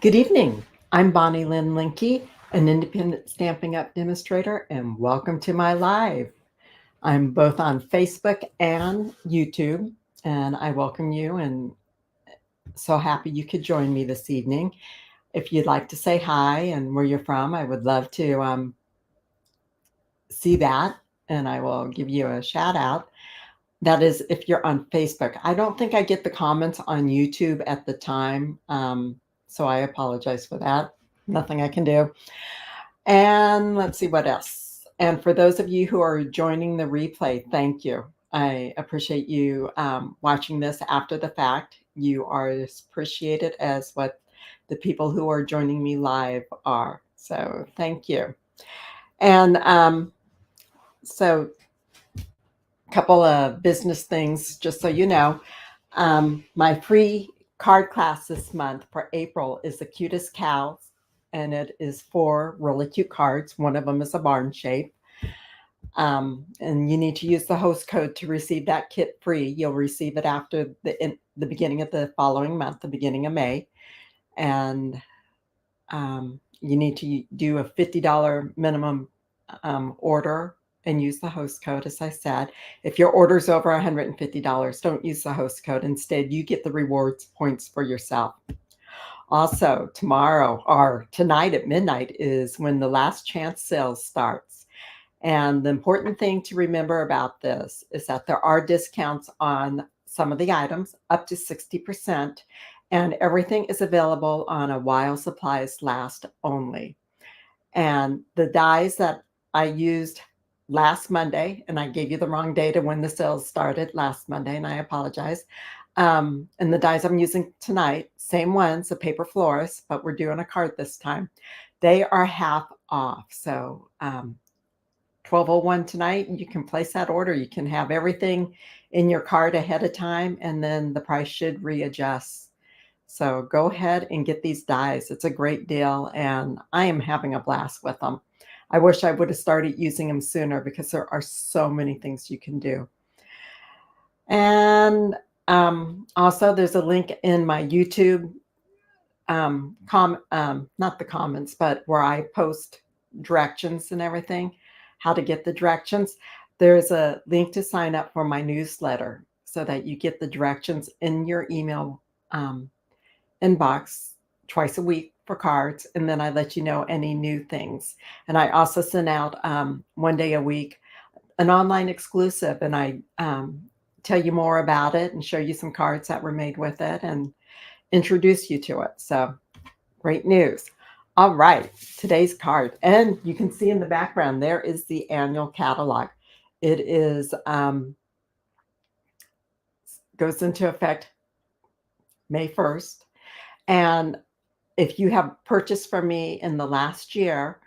Good evening. I'm Bonnie Lynn Linke, an independent Stampin' Up! Demonstrator, and welcome to my live. I'm both on Facebook and YouTube, and I welcome you and so happy you could join me this evening. If you'd like to say hi and where you're from, I would love to see that, and I will give you a shout out. That is if you're on Facebook. I don't think I get the comments on YouTube at the time, so I apologize for that. Nothing I can do. And let's see what else. And for those of you who are joining the replay, thank you. I appreciate you watching this after the fact. You are as appreciated as what the people who are joining me live are. So thank you. And so a couple of business things, just so you know. My free card class this month for April is the cutest cows, and it is 4 really cute cards. One of them is a barn shape. And you need to use the host code to receive that kit free. You'll receive it after the beginning of the following month, the beginning of May. And you need to do a $50 minimum order and use the host code, as I said. If your order's over $150, don't use the host code. Instead, you get the rewards points for yourself. Also, tomorrow or tonight at midnight is when the last chance sales starts. And the important thing to remember about this is that there are discounts on some of the items, up to 60%, and everything is available on a while supplies last only. And the dies that I used last Monday, and I gave you the wrong day to when the sales started last Monday, and I apologize. And the dies I'm using tonight, same ones, the paper florist, but we're doing a card this time. They are half off. So 12:01 tonight, you can place that order. You can have everything in your cart ahead of time, and then the price should readjust. So go ahead and get these dies. It's a great deal, and I am having a blast with them. I wish I would have started using them sooner because there are so many things you can do. And also, there's a link in my YouTube, not the comments, but where I post directions and everything, how to get the directions. There's a link to sign up for my newsletter so that you get the directions in your email inbox twice a week for cards, and then I let you know any new things. And I also send out one day a week an online exclusive, and I tell you more about it and show you some cards that were made with it and introduce you to it. So great news. All right, today's card. And you can see in the background, there is the annual catalog. It is goes into effect May 1st. And if you have purchased from me in the last year,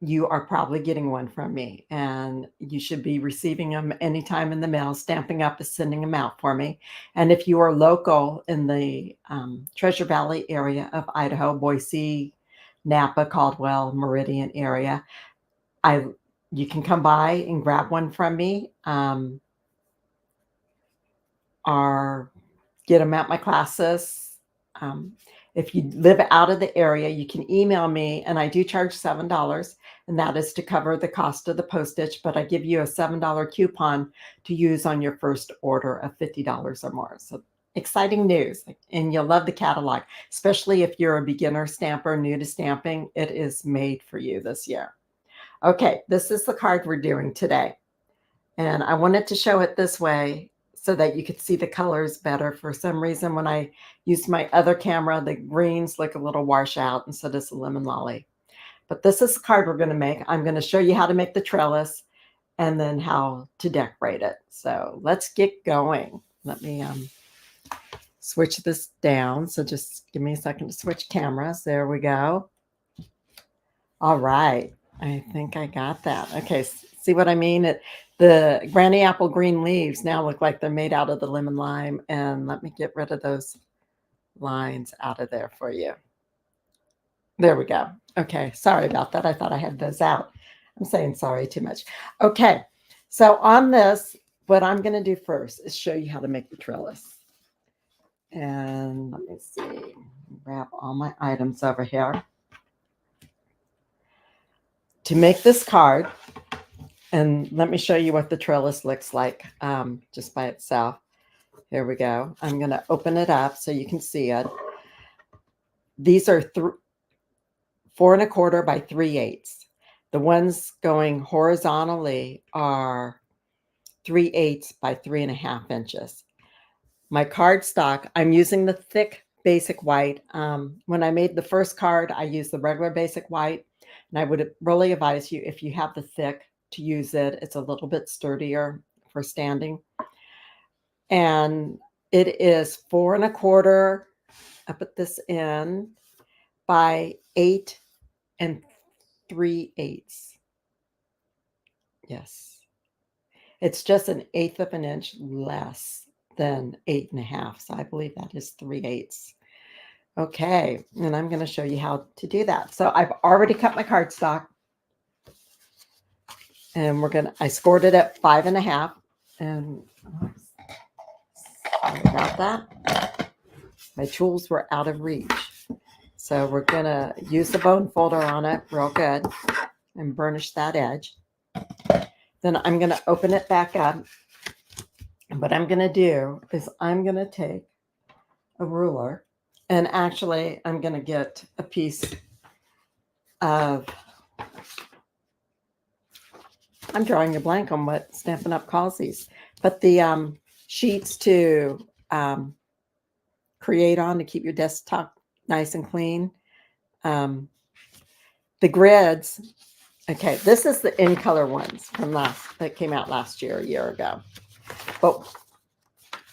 you are probably getting one from me, and you should be receiving them anytime in the mail. Stampin' Up! Is sending them out for me. And if you are local in the Treasure Valley area of Idaho, Boise, Napa, Caldwell, Meridian area, you can come by and grab one from me, or get them at my classes. If you live out of the area, you can email me, and I do charge $7, and that is to cover the cost of the postage, but I give you a $7 coupon to use on your first order of $50 or more. So exciting news, and you'll love the catalog, especially if you're a beginner stamper, new to stamping. It is made for you this year. Okay, this is the card we're doing today, and I wanted to show it this way so that you could see the colors better. For some reason, when I used my other camera, the greens look a little wash out instead of the lemon lolly. But this is the card we're going to make. I'm going to show you how to make the trellis and then how to decorate it. So let's get going. Let me switch this down. So just give me a second to switch cameras. There we go. All right. I think I got that. Okay, see what I mean? The granny apple green leaves now look like they're made out of the lemon lime. And let me get rid of those lines out of there for you. There we go. Okay, sorry about that. I thought I had those out. I'm saying sorry too much. Okay, so on this, what I'm going to do first is show you how to make the trellis. And let me see, wrap all my items over here. To make this card, and let me show you what the trellis looks like just by itself. Here we go. I'm going to open it up so you can see it. These are 4 1/4 by 3/8. The ones going horizontally are 3/8 by 3.5 inches. My cardstock, I'm using the thick basic white. When I made the first card, I used the regular basic white, and I would really advise you, if you have the thick, to use it. It's a little bit sturdier for standing. And it is 4 1/4. I put this in by 8 3/8. Yes. It's just 1/8 of an inch less than 8.5. So I believe that is 3/8. Okay. And I'm going to show you how to do that. So I've already cut my cardstock. And I scored it at 5.5. And sorry about that. My tools were out of reach. So we're going to use the bone folder on it real good and burnish that edge. Then I'm going to open it back up. And what I'm going to do is I'm going to take a ruler, and actually I'm going to get a piece of, I'm drawing a blank on what Stampin' Up! Calls these, but the sheets to create on to keep your desktop nice and clean. The grids. Okay, this is the in color ones from that came out last year, a year ago.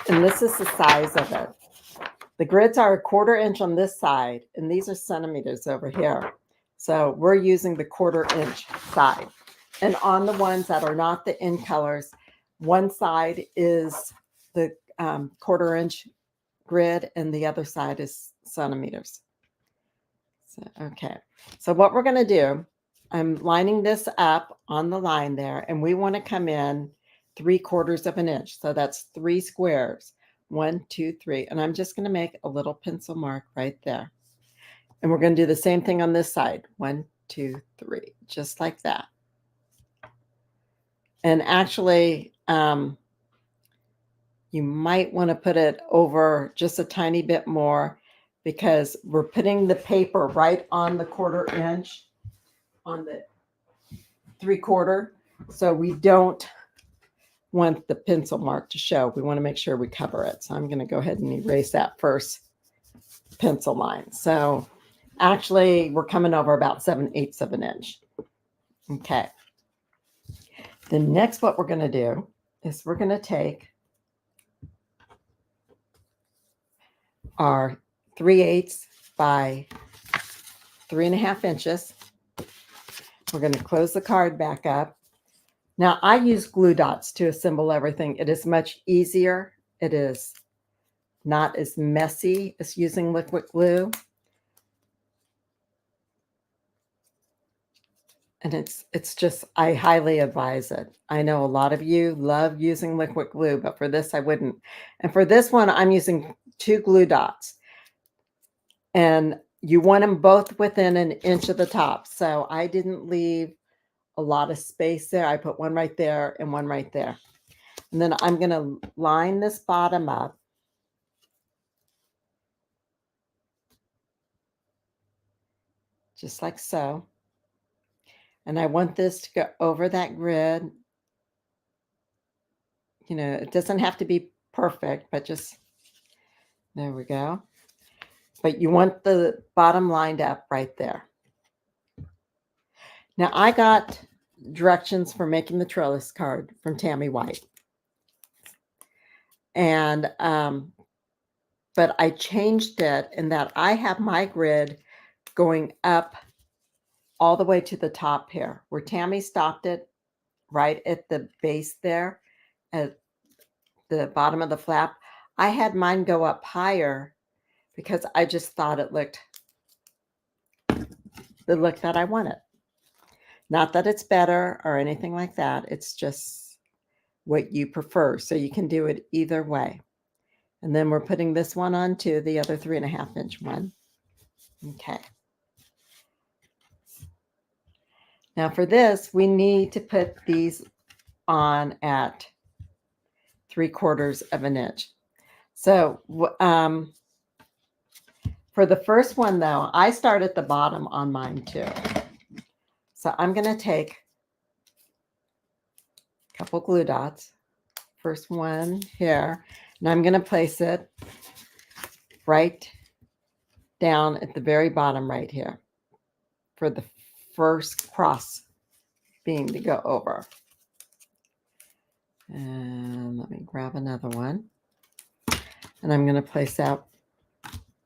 And this is the size of it. The grids are 1/4 inch on this side, and these are centimeters over here. So we're using the 1/4 inch side. And on the ones that are not the in colors, one side is the 1/4 inch grid, and the other side is centimeters. So, okay, so what we're going to do, I'm lining this up on the line there, and we want to come in 3/4 of an inch. So that's 3 squares. 1, 2, 3. And I'm just going to make a little pencil mark right there. And we're going to do the same thing on this side. 1, 2, 3, just like that. And actually, you might want to put it over just a tiny bit more, because we're putting the paper right on the 1/4 inch on the 3/4. So we don't want the pencil mark to show. We want to make sure we cover it. So I'm going to go ahead and erase that first pencil line. So actually we're coming over about 7/8 of an inch. Okay. The next, what we're going to do is we're going to take our 3/8 by 3.5 inches. We're going to close the card back up. Now, I use glue dots to assemble everything. It is much easier. It is not as messy as using liquid glue. And it's just, I highly advise it. I know a lot of you love using liquid glue, but for this, I wouldn't. And for this one, I'm using 2 glue dots. And you want them both within 1 inch of the top. So I didn't leave a lot of space there. I put one right there and one right there. And then I'm going to line this bottom up. Just like so. And I want this to go over that grid. You know, it doesn't have to be perfect, but just, there we go. But you want the bottom lined up right there. Now, I got directions for making the trellis card from Tammy White. And, but I changed it in that I have my grid going up all the way to the top here, where Tammy stopped it right at the base there at the bottom of the flap. I had mine go up higher because I just thought it looked the look that I wanted. Not that it's better or anything like that. It's just what you prefer. So you can do it either way. And then we're putting this one on too, the other 3.5 inch one. Okay. Now for this, we need to put these on at 3/4 of an inch. So for the first one though, I start at the bottom on mine too. So I'm going to take a couple glue dots. First one here, and I'm going to place it right down at the very bottom right here for the first cross beam to go over. And let me grab another one. And I'm going to place that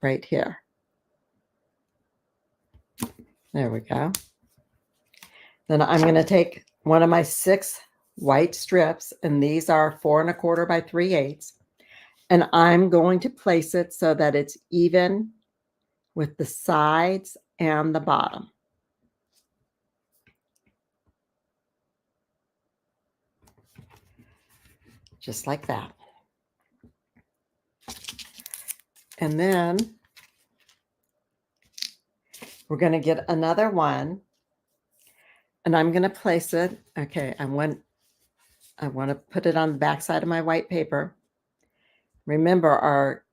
right here. There we go. Then I'm going to take one of my 6 white strips, and these are 4 1/4 by 3/8. And I'm going to place it so that it's even with the sides and the bottom. Just like that. And then we're going to get another one, and I'm going to place it. Okay, I want to put it on the back side of my white paper. Remember, our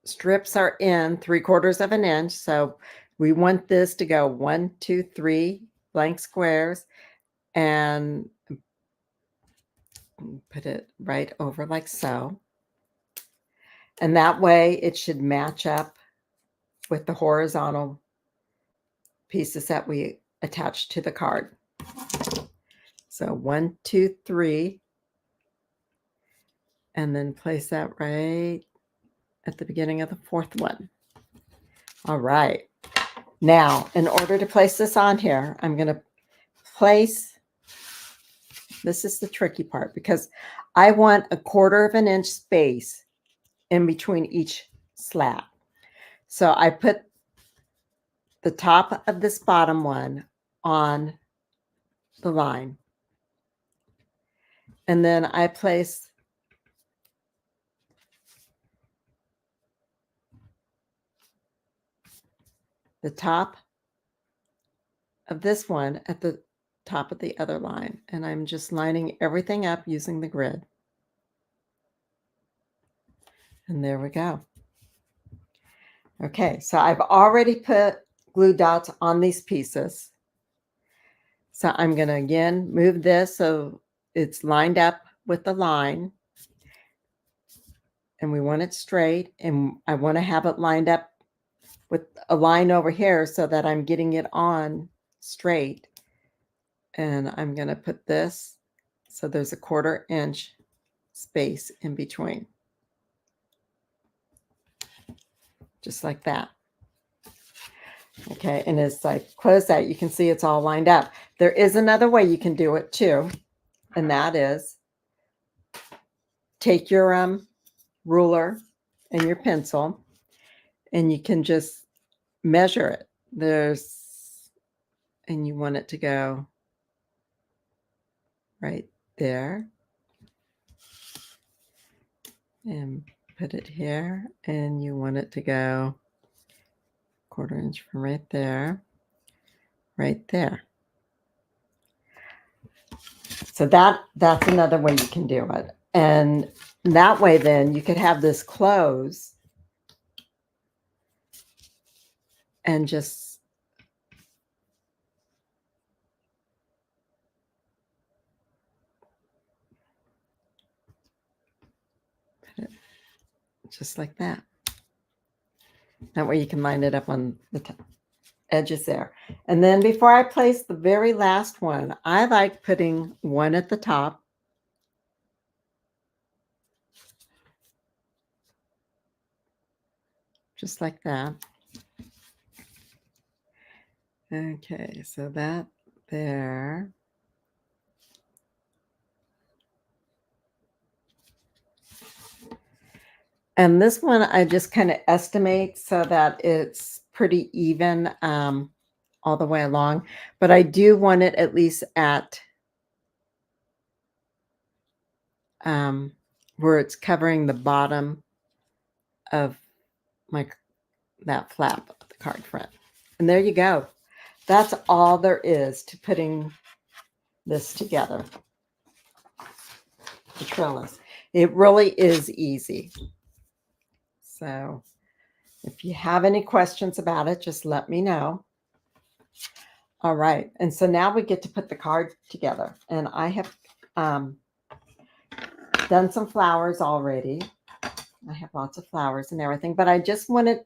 strips are in 3/4 of an inch, so we want this to go 1, 2, 3 blank squares, and put it right over like so. And that way it should match up with the horizontal pieces that we attached to the card. So 1, 2, 3, and then place that right at the beginning of the 4th one. All right. Now, in order to place this on here, I'm going to place, this is the tricky part, because I want a 1/4 of an inch space in between each slat. So I put the top of this bottom one on the line. And then I place the top of this one at the top of the other line. And I'm just lining everything up using the grid. And there we go. Okay, so I've already put glue dots on these pieces. So I'm going to again move this so it's lined up with the line. And we want it straight. And I want to have it lined up with a line over here so that I'm getting it on straight. And I'm going to put this so there's a 1/4 inch space in between. Just like that. Okay, and as I close that, you can see it's all lined up. There is another way you can do it too, and that is take your ruler and your pencil, and you can just measure it. And you want it to go right there, and put it here, and you want it to go 1/4 inch from right there, right there. So that's another way you can do it. And that way then you could have this close and just put it just like that. That way you can line it up on the edges there. And then before I place the very last one, I like putting one at the top. Just like that. Okay, so that there. And this one I just kind of estimate so that it's pretty even all the way along. But I do want it at least at where it's covering the bottom of that flap of the card front. And there you go. That's all there is to putting this together. The trellis. It really is easy. So if you have any questions about it, just let me know. All right. And so now we get to put the card together. And I have done some flowers already. I have lots of flowers and everything, but I just wanted,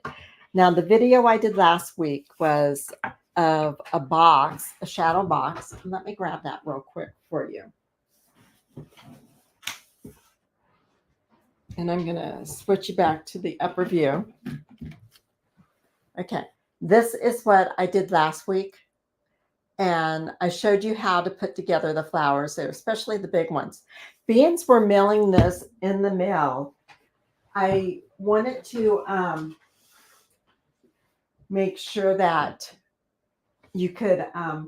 now the video I did last week was of a box, a shadow box. Let me grab that real quick for you. And I'm going to switch you back to the upper view. Okay, this is what I did last week. And I showed you how to put together the flowers there, especially the big ones. Beans were mailing this in the mail. I wanted to make sure that you could, I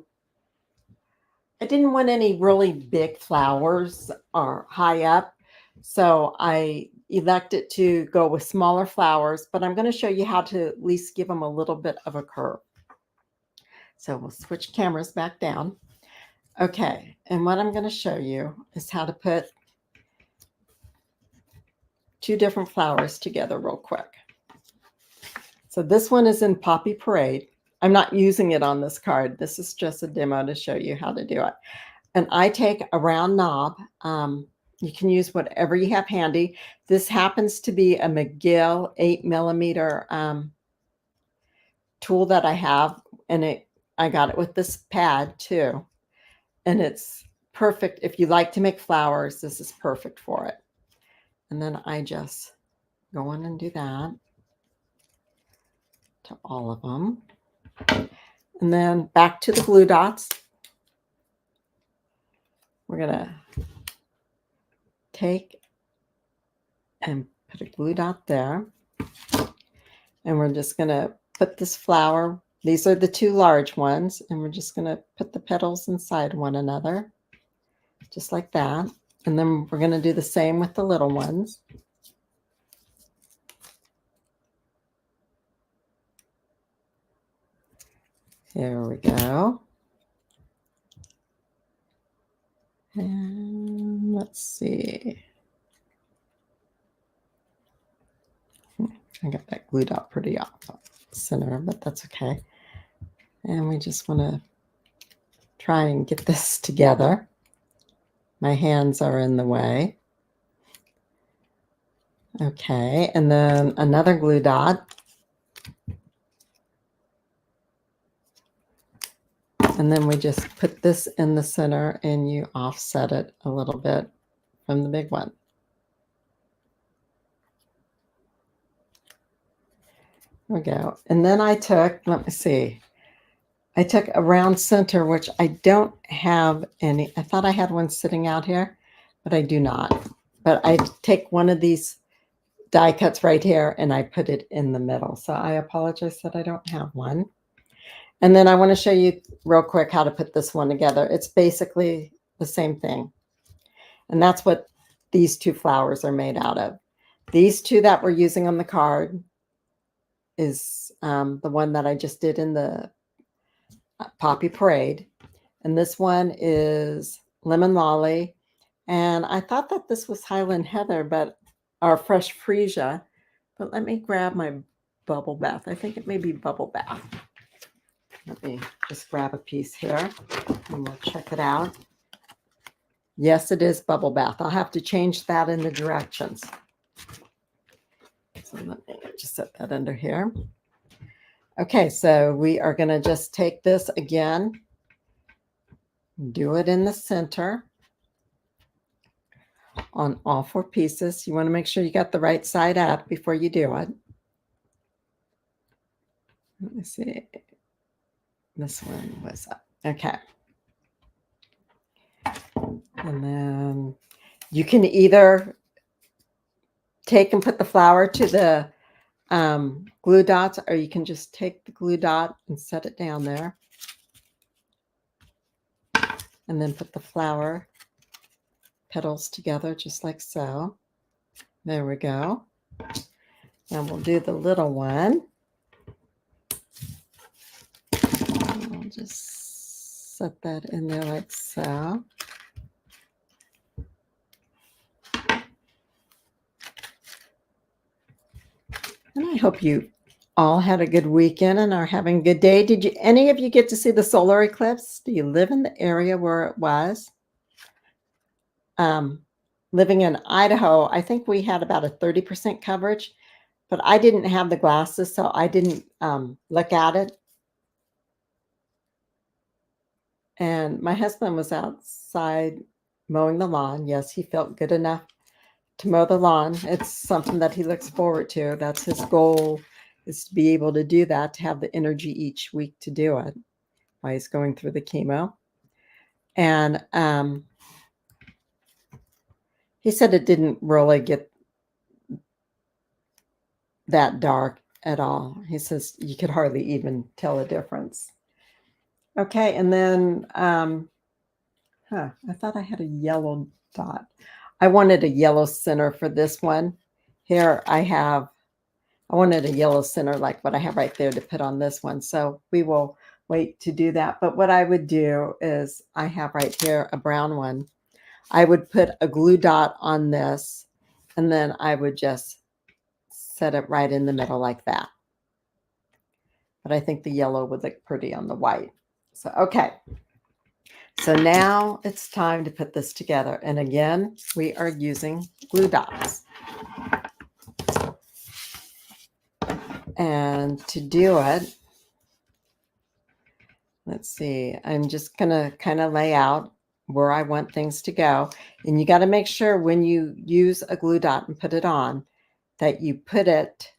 didn't want any really big flowers or high up. So I elected to go with smaller flowers, but I'm going to show you how to at least give them a little bit of a curve. So we'll switch cameras back down. Okay, and what I'm going to show you is how to put two different flowers together real quick. So this one is in Poppy Parade. I'm not using it on this card. This is just a demo to show you how to do it. And I take a round knob. You can use whatever you have handy. This happens to be a McGill 8mm tool that I have, and I got it with this pad too. And it's perfect. If you like to make flowers, this is perfect for it. And then I just go in and do that to all of them. And then back to the glue dots. We're going to take and put a glue dot there. And we're just going to put this flower. These are the two large ones. And we're just going to put the petals inside one another. Just like that. And then we're going to do the same with the little ones. Here we go. And let's see. I got that glued up pretty off center, but that's okay. And we just want to try and get this together. My hands are in the way. Okay, and then another glue dot. And then we just put this in the center and you offset it a little bit from the big one. There we go. And then I took, let me see, I took a round center, which I don't have any. I thought I had one sitting out here, but I do not. But I take one of these die cuts right here and I put it in the middle. So I apologize that I don't have one. And then I want to show you real quick how to put this one together. It's basically the same thing. And that's what these two flowers are made out of. These two that we're using on the card is the one that I just did in the Poppy Parade. And this one is Lemon Lolly. And I thought that this was Highland Heather, but or Fresh Freesia. But let me grab my Bubble Bath. I think it may be Bubble Bath. Let me just grab a piece here and we'll check it out. Yes, it is Bubble Bath. I'll have to change that in the directions. So let me just set that under here. Okay, so we are going to just take this again, do it in the center on all four pieces. You want to make sure you got the right side up before you do it. Let me see. This one was up. Okay. And then you can either take and put the flower to the glue dots, or you can just take the glue dot and set it down there. And then put the flower petals together just like so. There we go. And we'll do the little one. I'll just set that in there like so. And I hope you all had a good weekend and are having a good day. Did you, any of you get to see the solar eclipse? Do you live in the area where it was? Living in Idaho, I think we had about a 30% coverage, but I didn't have the glasses, so I didn't look at it. And my husband was outside mowing the lawn. Yes, he felt good enough to mow the lawn. It's something that he looks forward to. That's his goal, is to be able to do that, to have the energy each week to do it while he's going through the chemo. And he said it didn't really get that dark at all. He says you could hardly even tell a difference. Okay, and then, I thought I had a yellow dot. I wanted a yellow center for this one. Here I wanted a yellow center like what I have right there to put on this one. So we will wait to do that. But what I would do is I have right here a brown one. I would put a glue dot on this, and then I would just set it right in the middle like that. But I think the yellow would look pretty on the white. So, okay. So now it's time to put this together. And again, we are using glue dots. And to do it, let's see, I'm just going to kind of lay out where I want things to go. And you got to make sure when you use a glue dot and put it on, that you put it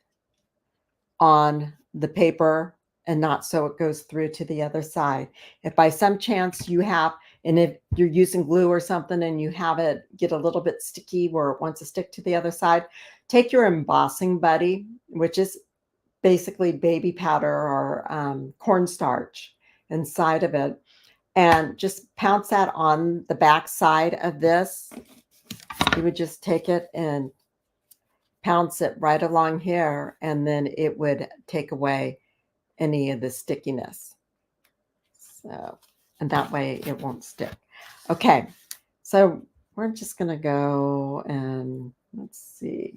on the paper and not so it goes through to the other side. If by some chance you have, and if you're using glue or something and you have it get a little bit sticky where it wants to stick to the other side, take your embossing buddy, which is basically baby powder or cornstarch inside of it, and just pounce that on the back side of this. You would just take it and pounce it right along here, and then it would take away any of the stickiness. So, and that way it won't stick. Okay, so we're just going to go and let's see.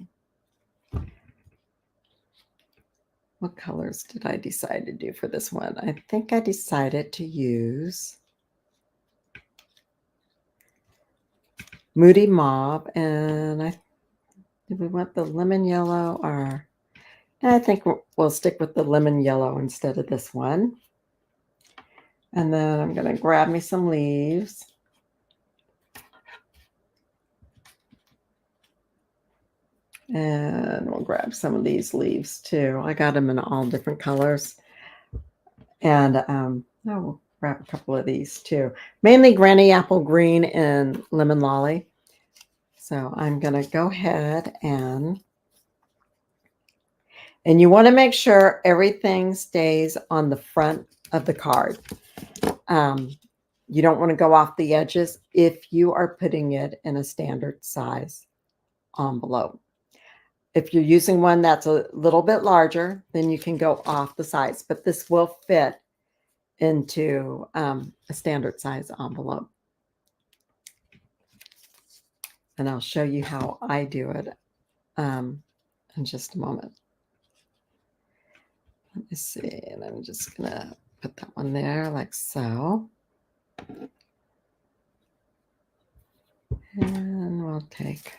What colors did I decide to do for this one? I think I decided to use Moody Mauve, and did we want the lemon yellow, or I think we'll stick with the lemon yellow instead of this one. And then I'm going to grab me some leaves. And we'll grab some of these leaves too. I got them in all different colors. And we'll grab a couple of these too. Mainly Granny Apple Green and Lemon Lolly. So I'm going to go ahead and you want to make sure everything stays on the front of the card. You don't want to go off the edges if you are putting it in a standard size envelope. If you're using one that's a little bit larger, then you can go off the sides, but this will fit into a standard size envelope. And I'll show you how I do it in just a moment. Let me see, and I'm just going to put that one there like so. And we'll take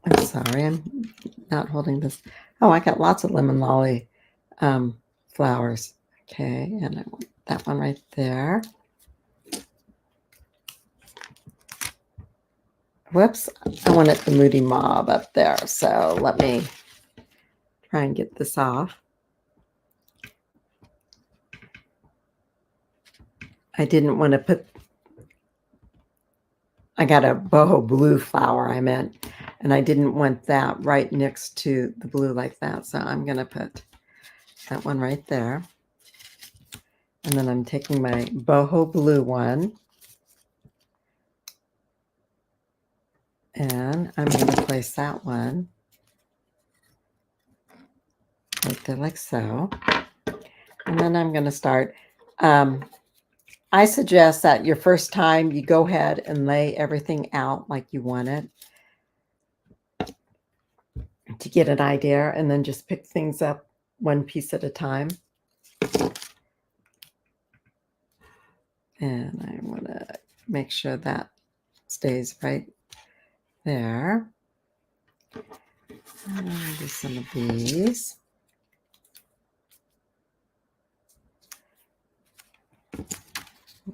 I'm sorry, I'm not holding this. Oh, I got lots of lemon lolly flowers. Okay, and I want that one right there. Whoops, I wanted the Moody Mauve up there. So let me try and get this off. I didn't want to put, I got a boho blue flower, I meant, and I didn't want that right next to the blue like that. So I'm going to put that one right there. And then I'm taking my boho blue one. then I'm going to place that one right there like so. And then I'm going to start. I suggest that your first time you go ahead and lay everything out like you want it to get an idea, and then just pick things up one piece at a time. And I want to make sure that stays right there. And I'll do some of these.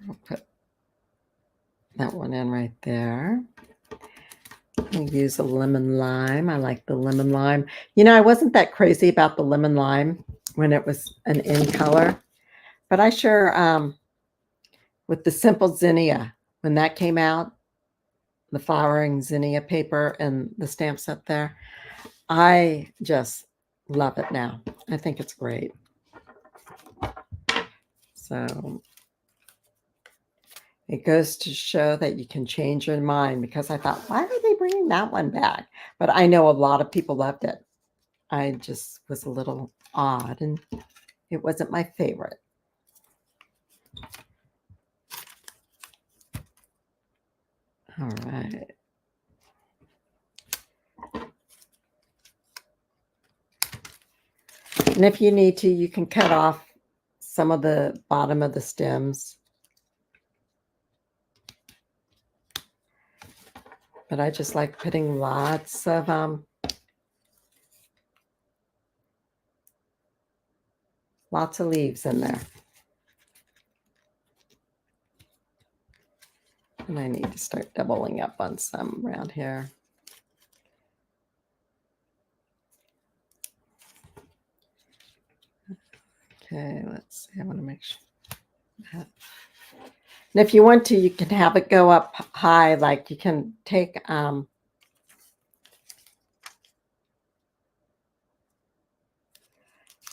We'll put that one in right there. I'll use a lemon lime. I like the lemon lime. You know, I wasn't that crazy about the lemon lime when it was an in color, but I sure, with the simple zinnia, when that came out, the flowering zinnia paper and the stamps up there, I just love it now. I think it's great. So it goes to show that you can change your mind, because I thought, why are they bringing that one back? But I know a lot of people loved it. I just was a little odd, and it wasn't my favorite. All right. And if you need to, you can cut off some of the bottom of the stems. But I just like putting lots of leaves in there. And I need to start doubling up on some around here. Okay, let's see. I want to make sure that. And if you want to, you can have it go up high. Like you can take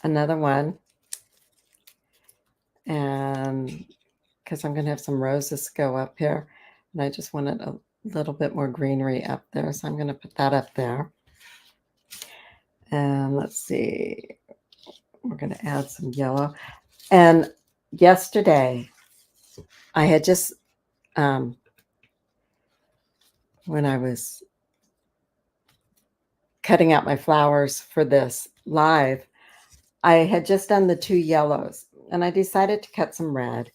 another one, and because I'm going to have some roses go up here, and I just wanted a little bit more greenery up there, so I'm going to put that up there. And let's see, we're going to add some yellow. And yesterday I had just when I was cutting out my flowers for this live, I had just done the 2 yellows, and I decided to cut some red,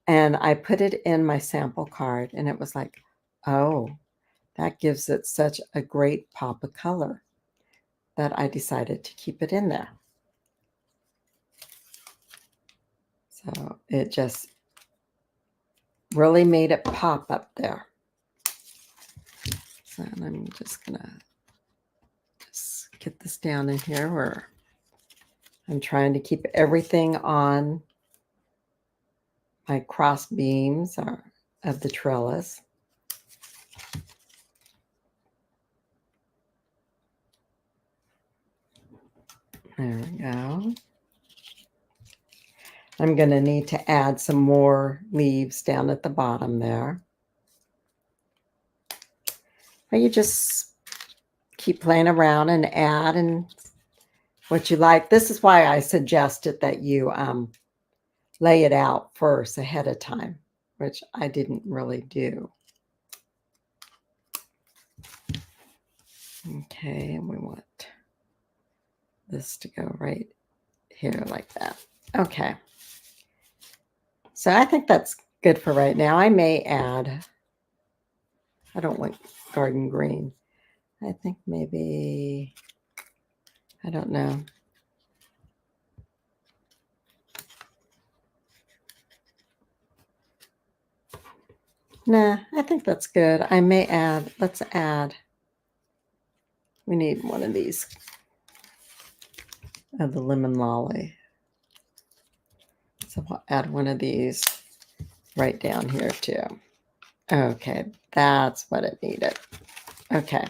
and I put it in my sample card, and it was like, oh, that gives it such a great pop of color that I decided to keep it in there. So it just really made it pop up there. So I'm just gonna get this down in here where I'm trying to keep everything on my cross beams of the trellis. There we go. I'm going to need to add some more leaves down at the bottom there. Or you just keep playing around and add and what you like. This is why I suggested that you lay it out first ahead of time, which I didn't really do. Okay, and we want this to go right here like that. Okay. So I think that's good for right now. I may add, I don't want garden green. I think maybe, I don't know. Nah, I think that's good. I may add, let's add, we need one of these of the lemon lolly. So we'll add one of these right down here too. Okay, that's what it needed. Okay.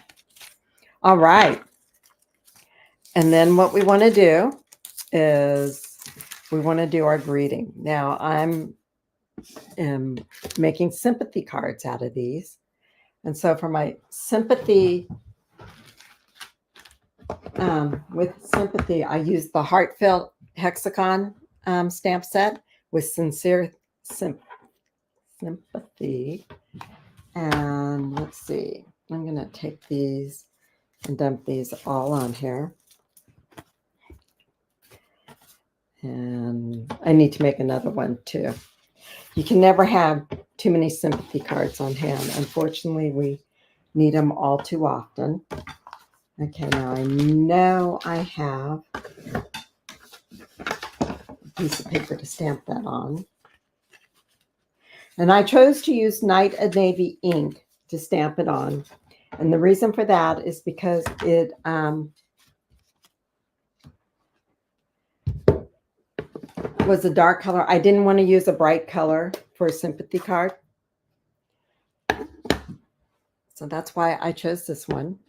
All right. And then what we want to do is we want to do our greeting. Now I'm making sympathy cards out of these. And so for my sympathy, with sympathy, I used the heartfelt hexagon stamp set with sincere sympathy. And let's see, I'm going to take these and dump these all on here. And I need to make another one too. You can never have too many sympathy cards on hand. Unfortunately, we need them all too often. Okay, now I know I have a piece of paper to stamp that on. And I chose to use Night of Navy ink to stamp it on. And the reason for that is because it was a dark color. I didn't want to use a bright color for a sympathy card. So that's why I chose this one.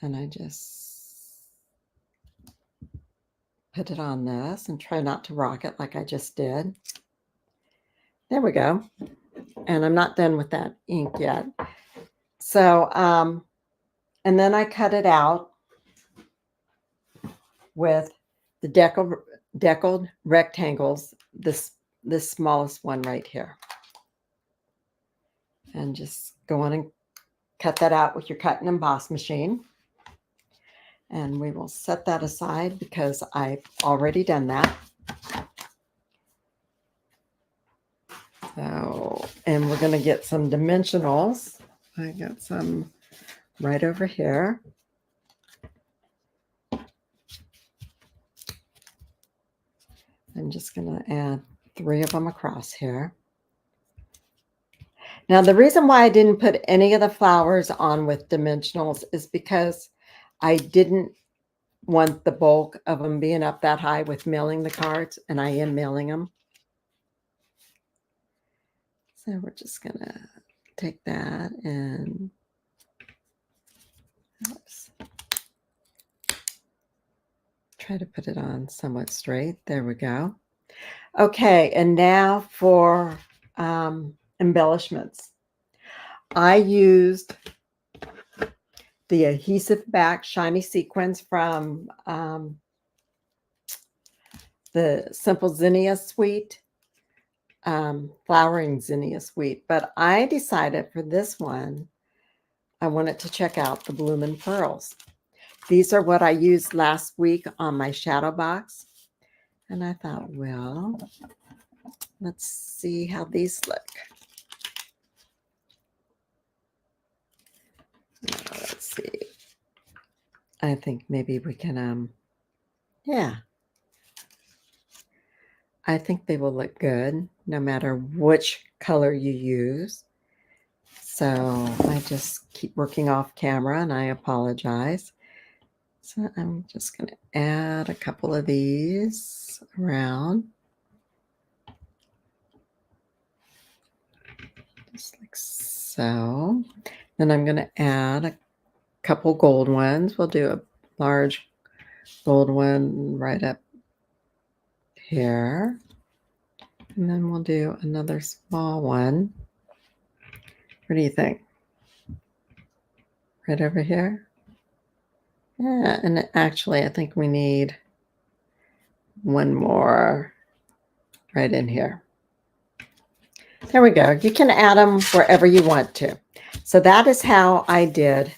And I just put it on this and try not to rock it like I just did. There we go. And I'm not done with that ink yet. So, and then I cut it out with the deckled rectangles, this smallest one right here. And just go on and cut that out with your cut and emboss machine. And we will set that aside because I've already done that. So, and we're going to get some dimensionals. I got some right over here. I'm just going to add 3 of them across here. Now, the reason why I didn't put any of the flowers on with dimensionals is because I didn't want the bulk of them being up that high with mailing the cards, and I am mailing them. So we're just going to take that and try to put it on somewhat straight. There we go. Okay, and now for embellishments. I used the adhesive back shiny sequins from the Simple Zinnia Suite, Flowering Zinnia Suite. But I decided for this one, I wanted to check out the Bloomin' Pearls. These are what I used last week on my shadow box. And I thought, well, let's see how these look. Let's see. I think maybe we can, yeah. I think they will look good no matter which color you use. So I just keep working off camera and I apologize. So I'm just going to add a couple of these around. Just like so. Then I'm going to add a couple gold ones. We'll do a large gold one right up here. And then we'll do another small one. What do you think? Right over here? Yeah, and actually I think we need one more right in here. There we go. You can add them wherever you want to. So that is how I did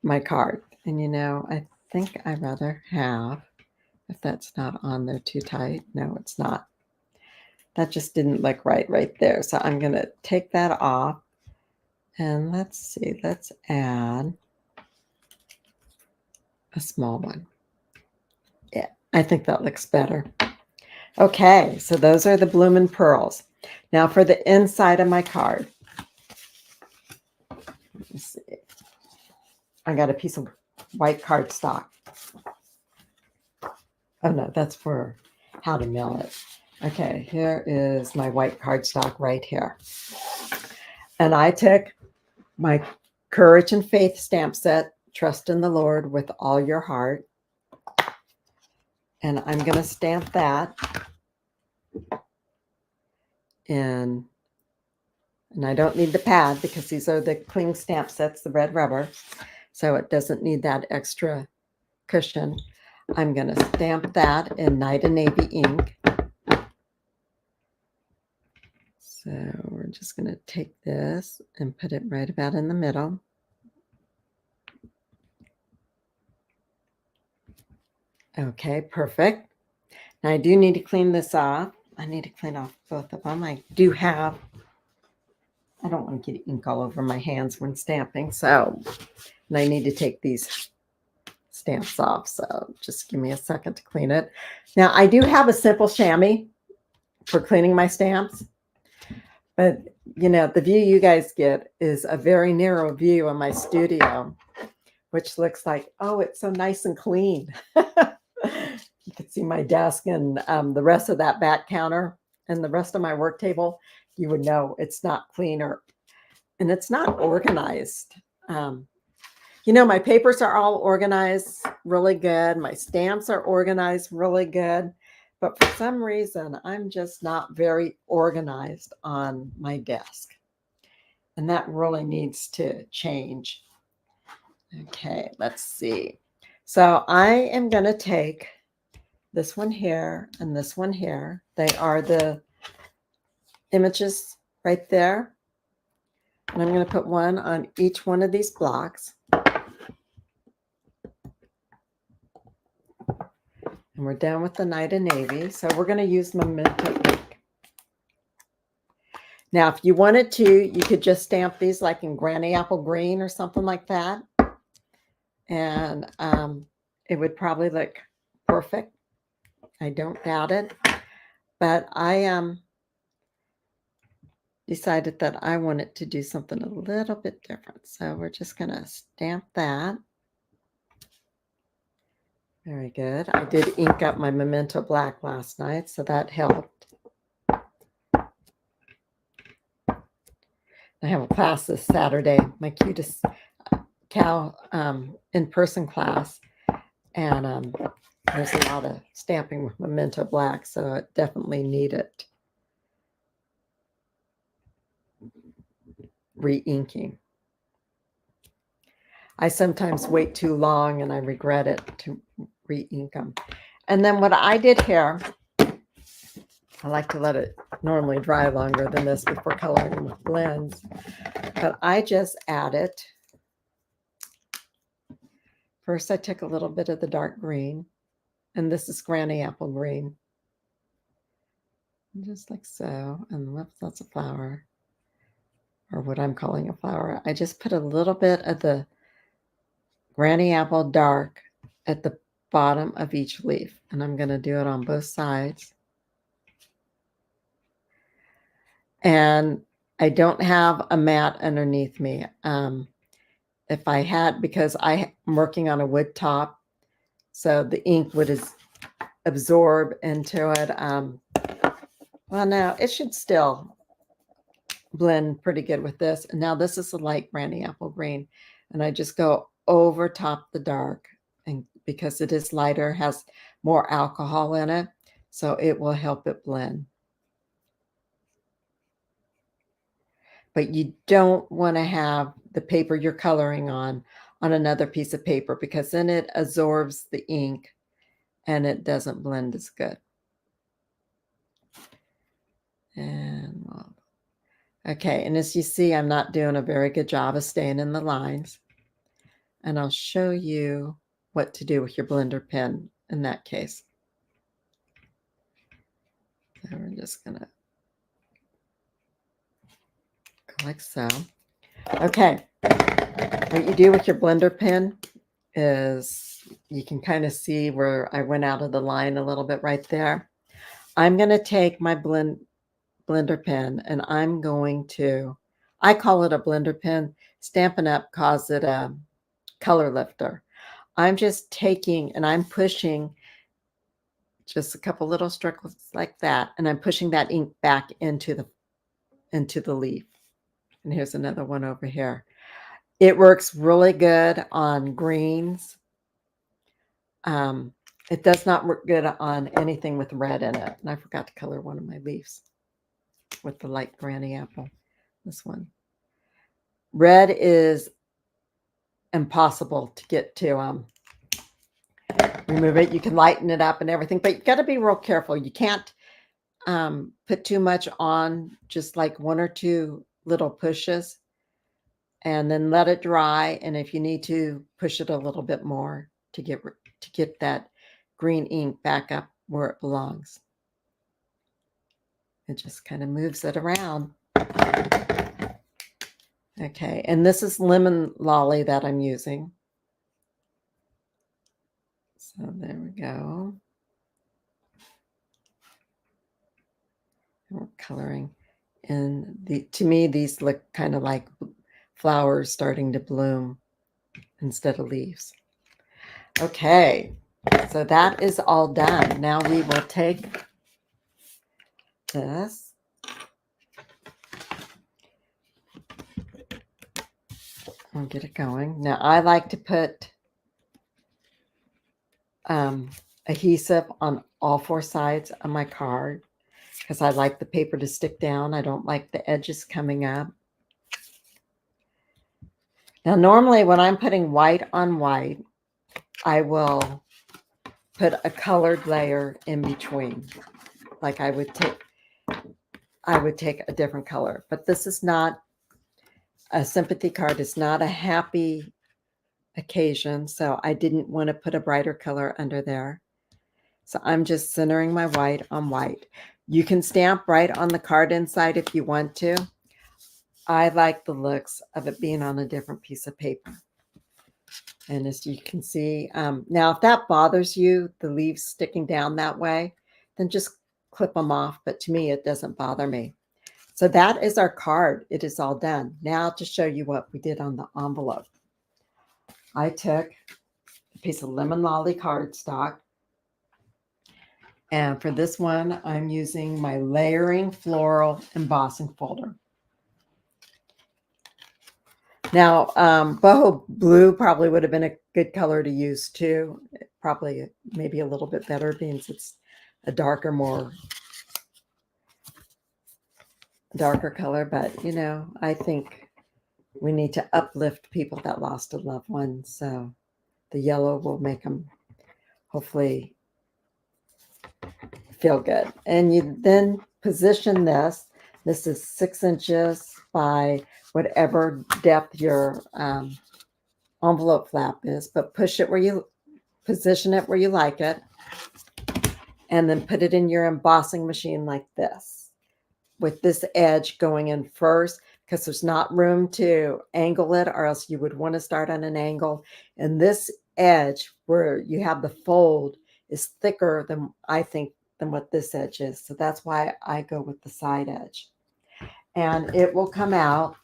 my card. And you know, I think I'd rather have, if that's not on there too tight. No, it's not. That just didn't look right there. So I'm going to take that off. And let's see, let's add a small one. Yeah, I think that looks better. Okay, so those are the Bloomin' Pearls. Now for the inside of my card. Let me see. I got a piece of white cardstock. Oh no, that's for how to mail it. Okay, here is my white cardstock right here. And I took my Courage and Faith stamp set, Trust in the Lord with All Your Heart. And I'm going to stamp that in, and I don't need the pad because these are the cling stamp sets, the red rubber, so it doesn't need that extra cushion. I'm going to stamp that in Night and Navy ink. So we're just going to take this and put it right about in the middle. Okay, perfect. Now I do need to clean this off. I need to clean off both of them. I don't want to get ink all over my hands when stamping, so and I need to take these stamps off, so just give me a second to clean it. Now I do have a simple chamois for cleaning my stamps, but you know, the view you guys get is a very narrow view of my studio, which looks like, oh, it's so nice and clean. You can see my desk and the rest of that back counter and the rest of my work table. You would know it's not clean and it's not organized. You know, my papers are all organized really good. My stamps are organized really good. But for some reason, I'm just not very organized on my desk. And that really needs to change. Okay, let's see. So I am going to take this one here and this one here. They are the images right there. And I'm going to put one on each one of these blocks. And we're done with the Night and Navy. So we're going to use Memento ink. Now, if you wanted to, you could just stamp these like in Granny Apple Green or something like that. And it would probably look perfect. I don't doubt it. But I decided that I wanted to do something a little bit different. So we're just going to stamp that. Very good. I did ink up my Memento Black last night, so that helped. I have a class this Saturday, my cutest cow in-person class, and there's a lot of stamping with Memento Black, so it definitely needed re-inking. I sometimes wait too long and I regret it to re-ink them. And then what I did here, I like to let it normally dry longer than this before coloring them with blends, but I just added, first I took a little bit of the dark green, and this is Granny Apple Green, just like so, and whoops, that's a flower, or what I'm calling a flower. I just put a little bit of the Granny Apple Dark at the bottom of each leaf, and I'm going to do it on both sides. And I don't have a mat underneath me. If I had, because I'm working on a wood top, so the ink would absorb into it. Well, now it should still blend pretty good with this. And now this is a light Granny Apple Green, and I just go over top the dark, and because it is lighter, has more alcohol in it, so it will help it blend. But you don't want to have the paper you're coloring on another piece of paper, because then it absorbs the ink and it doesn't blend as good. And okay, and as you see, I'm not doing a very good job of staying in the lines. And I'll show you what to do with your blender pen in that case. So we're just going to go like so. Okay, what you do with your blender pen is you can kind of see where I went out of the line a little bit right there. I'm going to take my blender pen and I'm going to, I call it a blender pen. Stampin' Up! Calls it a color lifter. I'm just taking and I'm pushing just a couple little strokes like that, and I'm pushing that ink back into the leaf. And here's another one over here. It works really good on greens. It does not work good on anything with red in it. And I forgot to color one of my leaves. with the light granny apple. This one. Red is impossible to get to remove it. You can lighten it up and everything, but you got to be real careful. You can't put too much on, just like one or two little pushes, and then let it dry. And if you need to, push it a little bit more to get that green ink back up where it belongs. It just kind of moves it around. Okay, and this is lemon lolly that I'm using. So there we go. And we're coloring. And to me, these look kind of like flowers starting to bloom instead of leaves. Okay, so that is all done. Now we will take this. I'll get it going. Now I like to put adhesive on all four sides of my card because I like the paper to stick down. I don't like the edges coming up. Now normally when I'm putting white on white, I will put a colored layer in between. Like I would take a different color, but this is not a sympathy card. It's not a happy occasion, so I didn't want to put a brighter color under there. So I'm just centering my white on white. You can stamp right on the card inside if you want to. I like the looks of it being on a different piece of paper. And as you can see, now if that bothers you, the leaves sticking down that way, then just clip them off. But to me, it doesn't bother me. So that is our card. It is all done. Now to show you what we did on the envelope. I took a piece of lemon lolly cardstock. And for this one, I'm using my layering floral embossing folder. Now, boho blue probably would have been a good color to use too. Probably maybe a little bit better because it's a darker color. But, you know, I think we need to uplift people that lost a loved one. So the yellow will make them hopefully feel good. And you then position this. This is 6 inches by whatever depth your envelope flap is, but position it where you like it, and then put it in your embossing machine like this, with this edge going in first, because there's not room to angle it, or else you would want to start on an angle. And this edge where you have the fold is thicker than, I think, than what this edge is. So that's why I go with the side edge. And it will come out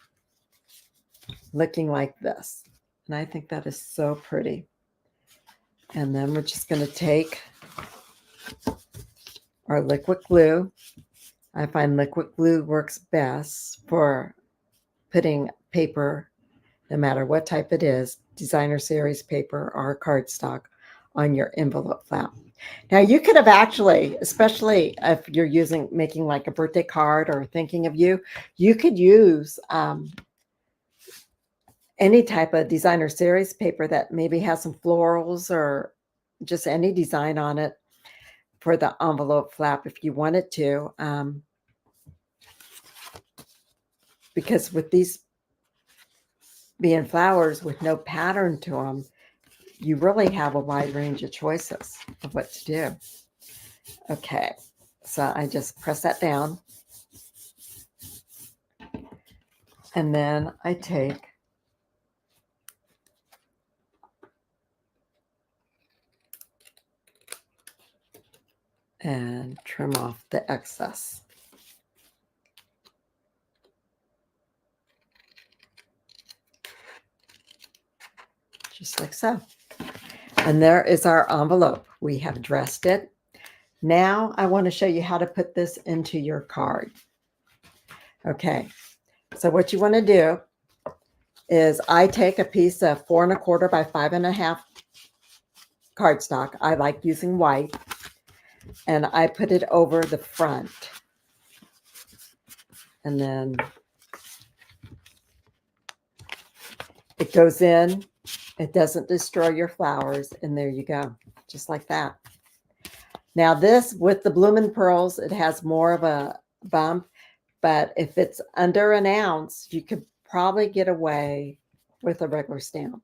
looking like this. And I think that is so pretty. And then we're just going to take our liquid glue. I find liquid glue works best for putting paper, no matter what type it is, designer series paper or cardstock, on your envelope flap. Now you could have actually, especially if you're making like a birthday card or thinking of you, you could use any type of designer series paper that maybe has some florals or just any design on it for the envelope flap if you wanted to. Because with these being flowers with no pattern to them, you really have a wide range of choices of what to do. Okay, so I just press that down. And then I take and trim off the excess. Just like so. And there is our envelope. We have dressed it. Now I want to show you how to put this into your card. Okay, so what you want to do is I take a piece of 4 1/4 by 5 1/2 cardstock. I like using white. And I put it over the front. and then it goes in. It doesn't destroy your flowers, and there you go, just like that. Now this, with the Bloomin' Pearls, it has more of a bump, but if it's under an ounce, you could probably get away with a regular stamp.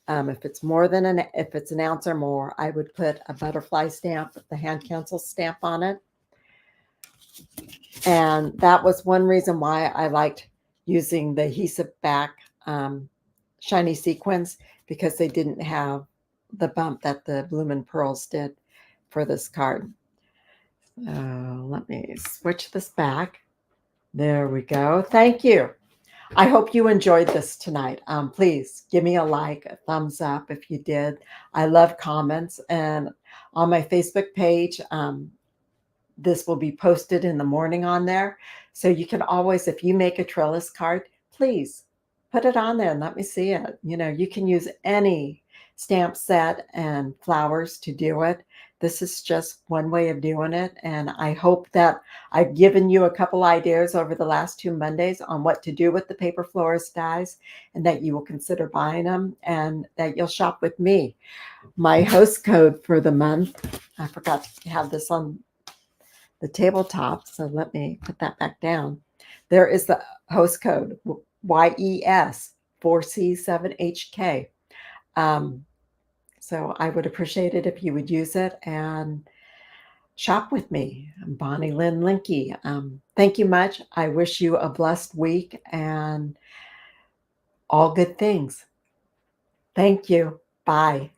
If it's more than if it's an ounce or more, I would put a butterfly stamp, the hand cancel stamp on it. And that was one reason why I liked using the adhesive back shiny sequins, because they didn't have the bump that the Bloomin' Pearls did for this card. Let me switch this back. There we go. Thank you. I hope you enjoyed this tonight. Please give me a like, a thumbs up if you did. I love comments. And on my Facebook page, this will be posted in the morning on there. So you can always, if you make a trellis card, please put it on there and let me see it. You know, you can use any stamp set and flowers to do it. This is just one way of doing it. And I hope that I've given you a couple ideas over the last 2 Mondays on what to do with the Paper Florist dies, and that you will consider buying them, and that you'll shop with me. My host code for the month, I forgot to have this on the tabletop, so let me put that back down. There is the host code, YES 4C7HK. So I would appreciate it if you would use it and shop with me. I'm Bonnie Lynn Linke. Thank you much. I wish you a blessed week and all good things. Thank you. Bye.